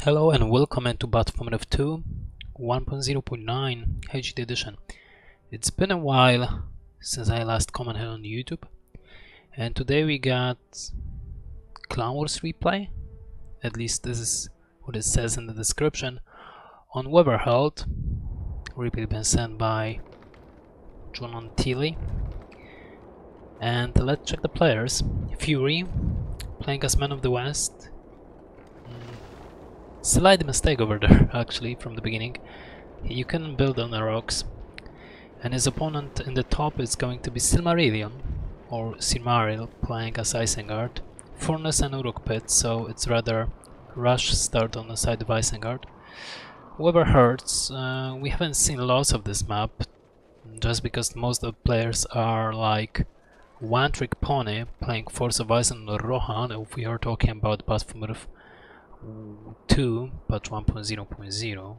Hello and welcome into BFME 2 1.0.9 HD edition. It's been a while since I last commented on YouTube, and today we got Clan Wars replay. At least this is what it says in the description. On Withered Heath, replay been sent by John Tilly. And let's check the players. Fury playing as Man of the West. Slight mistake over there, actually, from the beginning. You can build on the rocks. And his opponent in the top is going to be Silmarill, or Silmarill, playing as Isengard. Furnace and Uruk Pit, so it's rather rush start on the side of Isengard. Withered Heath, we haven't seen lots of this map, just because most of the players are like one-trick pony, playing Force of Ice and Rohan, if we are talking about BFME 2 patch 1.0.0,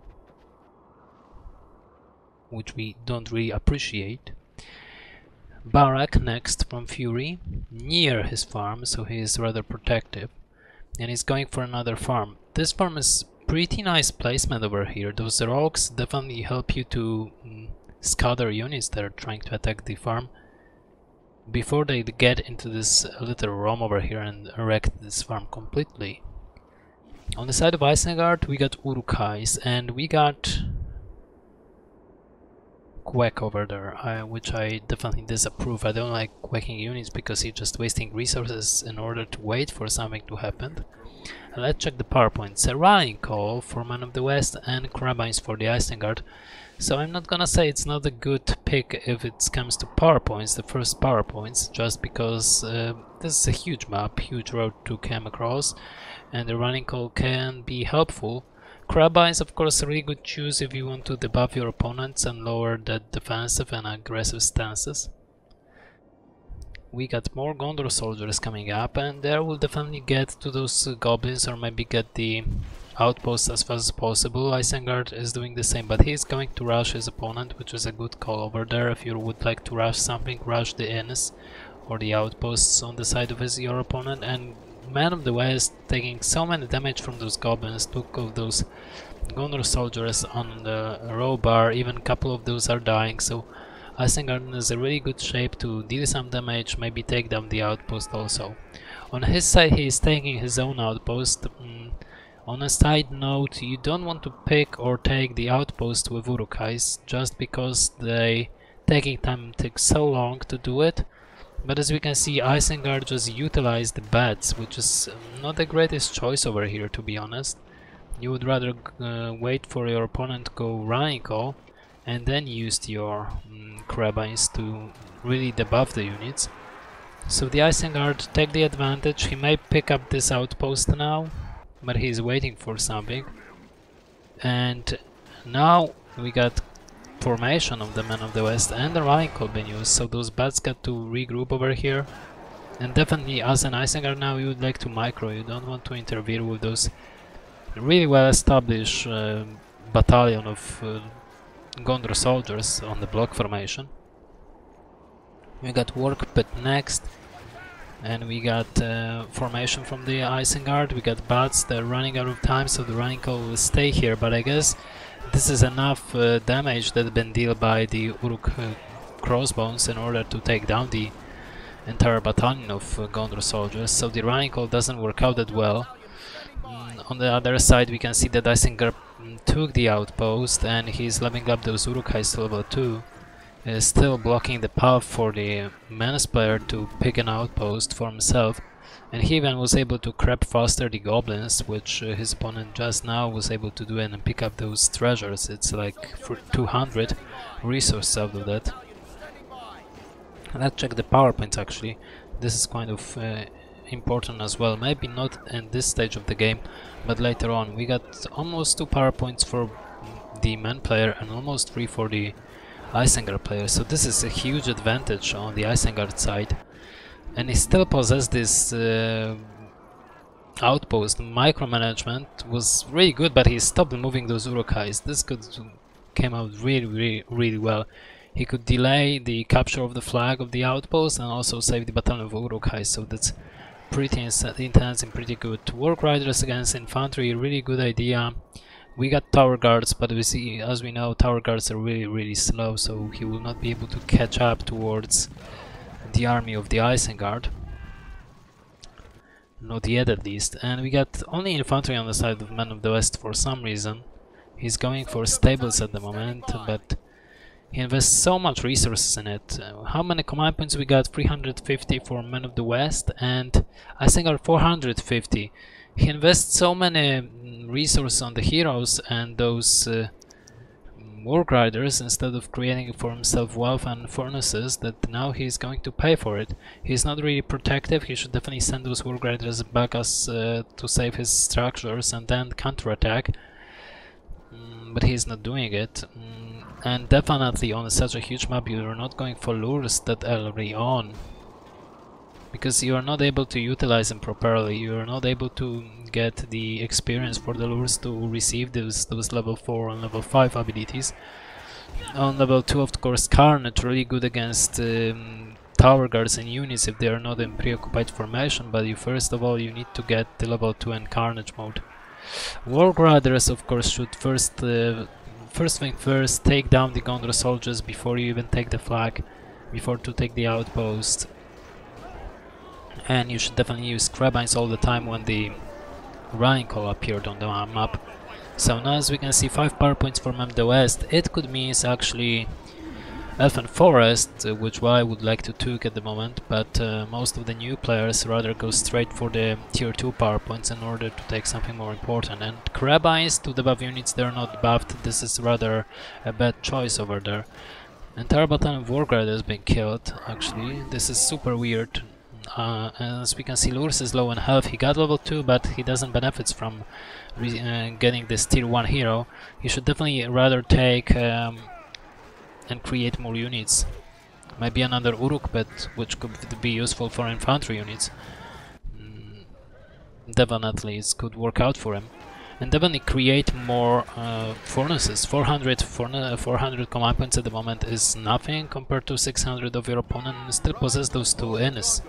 which we don't really appreciate. Barak next from Fury, near his farm, so he is rather protective, and he's going for another farm. This farm is pretty nice placement over here. Those rocks definitely help you to scatter units that are trying to attack the farm before they get into this little roam over here and wreck this farm completely. On the side of Isengard, we got Uruk Heath, and we got Quack over there, which I definitely disapprove. I don't like quacking units because he's just wasting resources in order to wait for something to happen. And let's check the power points. A rallying call for Man of the West and Carabines for the Isengard. So I'm not gonna say it's not a good pick if it comes to power points, the first power points, just because this is a huge map, huge road to come across, and the running call can be helpful. Carabine is of course a really good choice if you want to debuff your opponents and lower the defensive and aggressive stances. We got more Gondor soldiers coming up, and there we'll definitely get to those goblins, or maybe get the outposts as fast as possible. Isengard is doing the same, but he's going to rush his opponent, which is a good call over there. If you would like to rush something, rush the inns or the outposts on the side of your opponent. And Man of the West, taking so many damage from those goblins, took of those Gondor soldiers on the row bar, even a couple of those are dying, so Isengard is in a really good shape to deal some damage, maybe take down the outpost also. On his side, he is taking his own outpost. On a side note, you don't want to pick or take the outpost with Uruk Heath, just because they taking time takes so long to do it. But as we can see, Isengard just utilized the bats, which is not the greatest choice over here, to be honest. You would rather wait for your opponent to go running call and then use your Carabines to really debuff the units. So the Isengard take the advantage. He may pick up this outpost now, but he's waiting for something. And now we got formation of the Man of the West and the rallying call being used, so those bats got to regroup over here. And definitely as an Isengard now, you would like to micro, you don't want to interfere with those really well established battalion of Gondor soldiers on the block formation. We got Uruk Pit next, and we got formation from the Isengard. We got bats, they're running out of time, so the running call will stay here, but I guess this is enough damage that has been dealt by the Uruk crossbones in order to take down the entire battalion of Gondor soldiers, so the running call doesn't work out that well. On the other side, we can see that Isengard took the outpost, and he's leveling up those Uruk Heath to level 2, still blocking the path for the Menace player to pick an outpost for himself. And he even was able to crab faster the goblins, which his opponent just now was able to do, and pick up those treasures. It's like for 200 resources out of that. Let's check the power points actually. This is kind of important as well. Maybe not in this stage of the game, but later on. We got almost 2 power points for the man player and almost 3 for the Isengard player. So this is a huge advantage on the Isengard side. And he still possessed this outpost. Micromanagement was really good, but he stopped moving those Uruk Heath. This came out really well. He could delay the capture of the flag of the outpost and also save the Battalion of Uruk Heath, so that's pretty intense and pretty good. Work Riders against infantry, really good idea. We got tower guards, but we see, as we know, tower guards are really slow, so he will not be able to catch up towards the army of the Isengard. Not yet, at least. And we got only infantry on the side of Men of the West for some reason. He's going for stables at the moment, but he invests so much resources in it. How many command points we got? 350 for Men of the West, and Isengard 450. He invests so many resources on the heroes and those work riders instead of creating for himself wealth and furnaces that now he's going to pay for it. He's not really protective. He should definitely send those work riders back as to save his structures and then counterattack. But he's not doing it. And definitely on such a huge map you're not going for lures that early on, because you are not able to utilize them properly. You are not able to get the experience for the lures to receive those level 4 and level 5 abilities. On level 2, of course, Carnage, really good against tower guards and units if they are not in preoccupied formation, but first of all you need to get the level 2 and Carnage mode. Work Riders, of course, should first thing first, take down the Gondor soldiers before you even take the flag, before to take the outpost. And you should definitely use Crabines all the time when the Rhine Call appeared on the map. So now, as we can see, 5 power points for Men of the West. It could mean it's actually Elven Forest, which I would like to take at the moment, but most of the new players rather go straight for the tier 2 power points in order to take something more important. And Crabines to the buff units, they're not buffed. This is rather a bad choice over there. Entire battalion of Warguard has been killed, actually. This is super weird. As we can see, Lurs is low in health. He got level 2, but he doesn't benefit from getting this tier 1 hero. He should definitely rather take and create more units. Maybe another Uruk pet, which could be useful for infantry units. Definitely it could work out for him. And definitely create more furnaces. 400 command points at the moment is nothing compared to 600 of your opponent, and still possess those 2 Innis.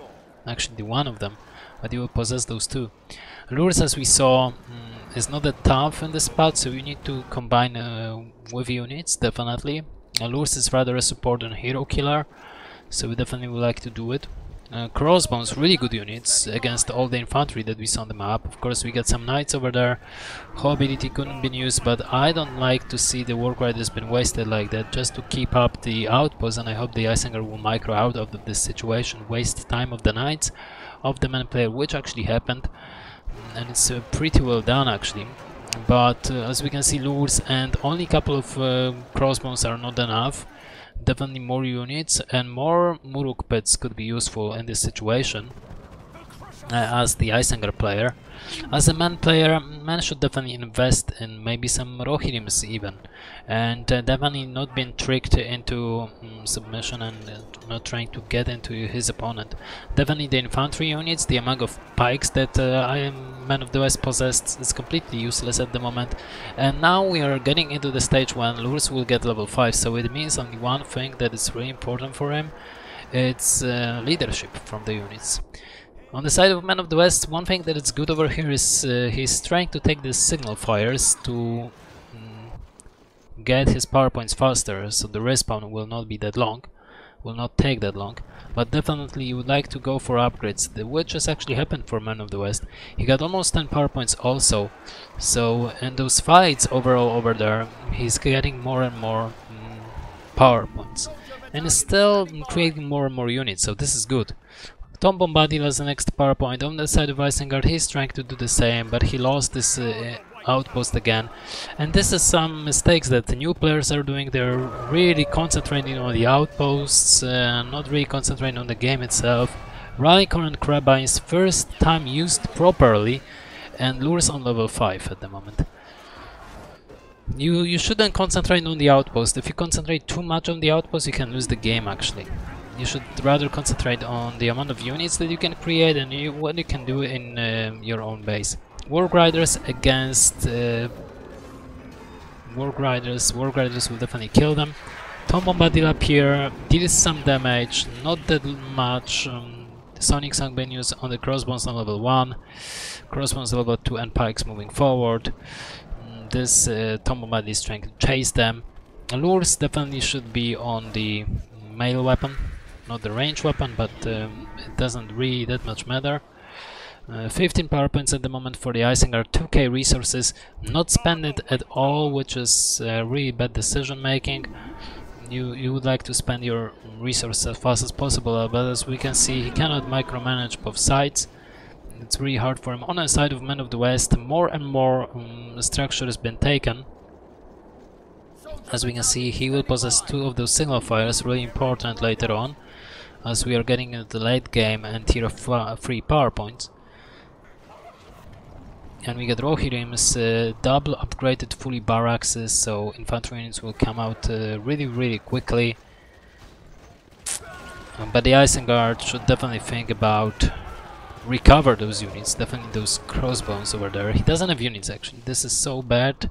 Actually one of them, but you will possess those 2. Lures, as we saw, is not that tough in this spot, so you need to combine with units, definitely. Lures is rather a support and hero killer, so we definitely would like to do it. Crossbones, really good units against all the infantry that we saw on the map. Of course we got some knights over there. Whole ability couldn't be used, but I don't like to see the work riders been wasted like that just to keep up the outpost, and I hope the Isengard will micro out of this situation, waste time of the knights of the main player, which actually happened, and it's pretty well done actually. But as we can see, lures and only a couple of crossbones are not enough. Definitely more units and more Muruk pets could be useful in this situation as the Isengard player. As a man player, man should definitely invest in maybe some Rohirrims even, and definitely not being tricked into submission and not trying to get into his opponent. Definitely the infantry units, the amount of pikes that Man of the West possessed is completely useless at the moment. And now we are getting into the stage when Lurs will get level 5, so it means only one thing that is really important for him. It's leadership from the units. On the side of Man of the West, one thing that is good over here is he's trying to take the signal fires to get his power points faster, so the respawn will not be that long, will not take that long. But definitely you would like to go for upgrades, which has actually happened for Man of the West. He got almost 10 power points also, so in those fights overall over there, he's getting more and more power points. And is still creating more and more units, so this is good. Tom Bombadil has the next power point. On the side of Isengard, he's trying to do the same, but he lost this outpost again. And this is some mistakes that the new players are doing. They're really concentrating on the outposts, not really concentrating on the game itself. Rhine and Crabines first time used properly, and Lures on level 5 at the moment. You shouldn't concentrate on the outpost. If you concentrate too much on the outpost, you can lose the game actually. You should rather concentrate on the amount of units that you can create and what you can do in your own base. Work Riders against Work Riders will definitely kill them. Tom Bombadil up here deals some damage, not that much. Sonic Song being used on the crossbows on level 1, crossbows level 2 and pikes moving forward. This Tombomad is trying to chase them. Lures definitely should be on the melee weapon, not the range weapon, but it doesn't really that much matter. 15 power points at the moment for the Isengard, 2k resources, not spend it at all, which is really bad decision making. You would like to spend your resources as fast as possible, but as we can see, he cannot micromanage both sides. It's really hard for him. On the side of Men of the West, more and more structure has been taken. As we can see, he will possess 2 of those signal fires, really important later on, as we are getting into the late game and tier 3 power points. And we get Rohirrim's double upgraded fully barracks, so infantry units will come out really quickly. But the Isengard should definitely think about recover those units, definitely those crossbows over there. He doesn't have units actually, this is so bad,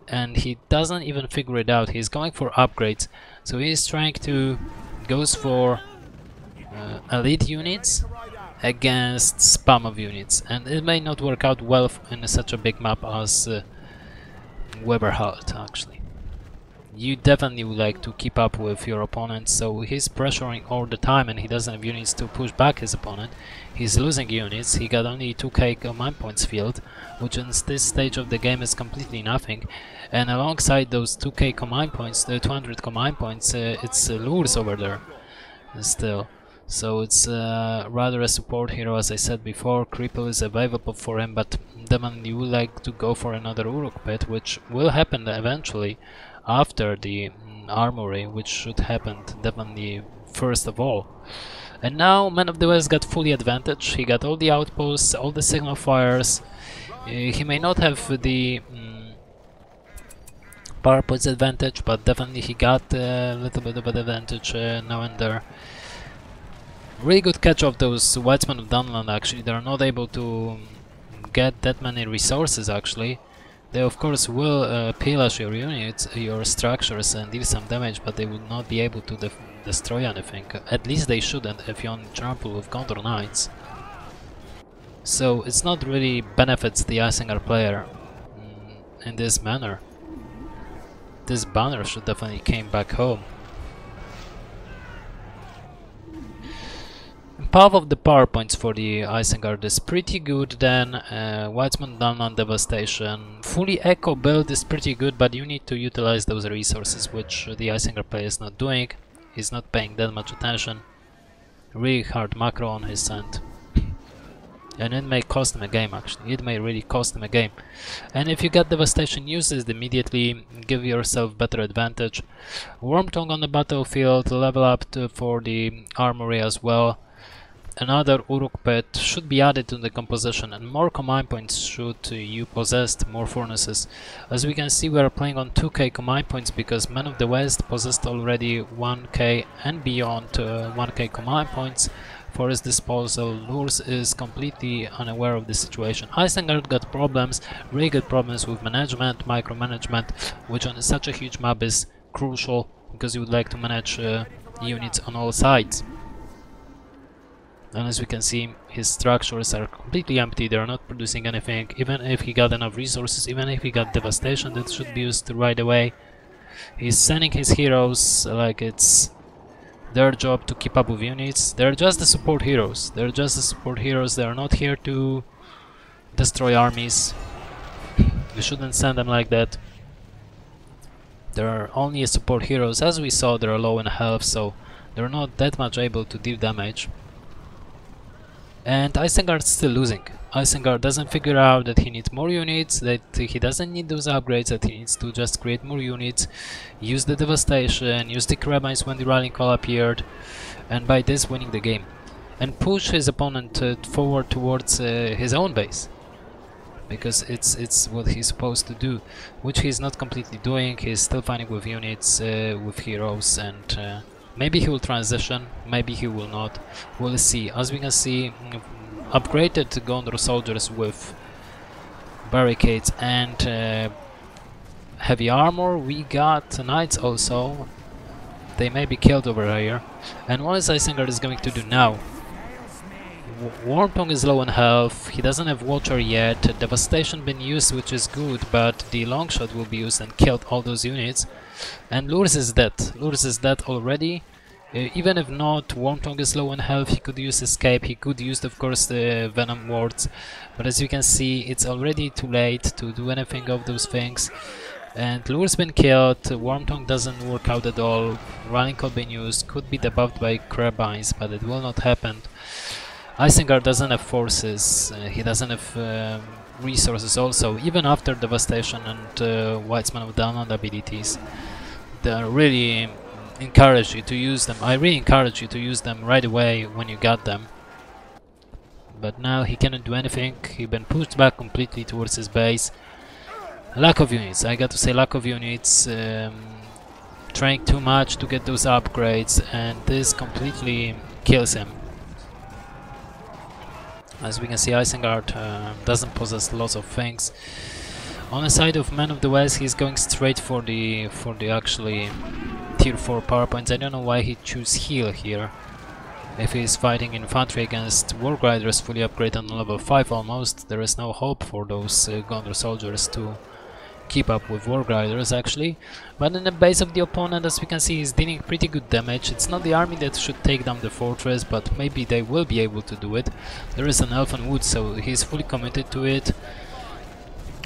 and he doesn't even figure it out. He's going for upgrades, so he's trying to goes for elite units against spam of units, and it may not work out well in such a big map as Weberhalt actually. You definitely would like to keep up with your opponent, so he's pressuring all the time and he doesn't have units to push back his opponent. He's losing units, he got only 2k command points field, which in this stage of the game is completely nothing. And alongside those 2k command points, the 200 command points, it's lures over there still. So it's rather a support hero, as I said before. Cripple is available for him, but definitely you would like to go for another Uruk pit, which will happen eventually after the armory, which should happen definitely first of all. And now Man of the West got fully advantage. He got all the outposts, all the signal fires. He may not have the power points advantage, but definitely he got a little bit of an advantage now and there. Really good catch of those Whitesmen of Dunland actually. They're not able to get that many resources actually. They of course will pillage your units, your structures and deal some damage, but they would not be able to destroy anything. At least they shouldn't if you only trample with Gondor Knights. So it's not really benefits the Isengard player in this manner. This banner should definitely came back home. Half of the power points for the Isengard is pretty good then. Whitesman Dunland Devastation. Fully Echo build is pretty good, but you need to utilize those resources, which the Isengard player is not doing. He's not paying that much attention. Really hard macro on his end. And it may cost him a game actually. It may really cost him a game. And if you get Devastation, use it immediately. Give yourself better advantage. Wormtongue on the battlefield. Level up for the armory as well. Another Uruk pit should be added to the composition, and more command points should you possess, more furnaces. As we can see, we are playing on 2k command points because Men of the West possessed already 1k and beyond 1k command points for his disposal. Lurs is completely unaware of the situation. Isengard got problems, really good problems with management, micromanagement, which on such a huge map is crucial because you would like to manage units on all sides. And as we can see, his structures are completely empty, they are not producing anything. Even if he got enough resources, even if he got devastation that should be used right away, he's sending his heroes like it's their job to keep up with units. They're just the support heroes. They're just the support heroes, they are not here to destroy armies. You shouldn't send them like that. They're only support heroes. As we saw, they're low in health, so they're not that much able to deal damage. And Isengard's still losing. Isengard doesn't figure out that he needs more units, that he doesn't need those upgrades, that he needs to just create more units, use the devastation, use the carabines when the rallying call appeared, and by this winning the game. And push his opponent forward towards his own base. Because it's what he's supposed to do, which he's not completely doing. He's still fighting with units, with heroes, and maybe he will transition, maybe he will not. We'll see. As we can see, upgraded Gondor soldiers with barricades and heavy armor. We got knights also. They may be killed over here. And what is Isengard is going to do now? Wormtongue is low on health, he doesn't have water yet, devastation been used, which is good, but the long shot will be used and killed all those units. And Lurs is dead. Lurs is dead already. Even if not, Wormtongue is low on health, he could use escape, he could use of course the venom wards, but as you can see it's already too late to do anything of those things. And Lure's been killed, Wormtongue doesn't work out at all, Running Call been used, could be debuffed by Crabines, but it will not happen. Isengard doesn't have forces, he doesn't have resources also, even after Devastation and White's Man of Downland abilities. They really encourage you to use them. I really encourage you to use them right away when you got them. But now he cannot do anything, he's been pushed back completely towards his base. Lack of units, I got to say lack of units, trying too much to get those upgrades, and this completely kills him. As we can see, Isengard doesn't possess lots of things. On the side of Man of the West, he's going straight for the actually tier 4 power points. I don't know why he chose heal here. If he's fighting infantry against War Riders fully upgraded on level 5 almost, there is no hope for those Gondor soldiers to keep up with War Riders actually. But in the base of the opponent, as we can see, he's dealing pretty good damage. It's not the army that should take down the fortress, but maybe they will be able to do it. There is an Elfen Wood, so he's fully committed to it.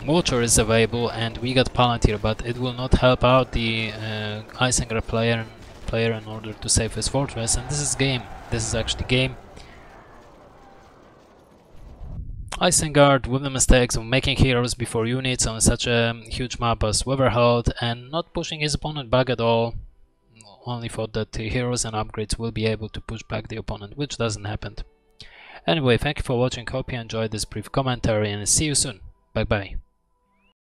Water is available and we got Palantir, but it will not help out the Isengard player in order to save his fortress, and this is game. This is actually game. Isengard with the mistakes of making heroes before units on such a huge map as Withered and not pushing his opponent back at all. Only thought that the heroes and upgrades will be able to push back the opponent, which doesn't happen. Anyway, thank you for watching, hope you enjoyed this brief commentary and see you soon. Bye bye.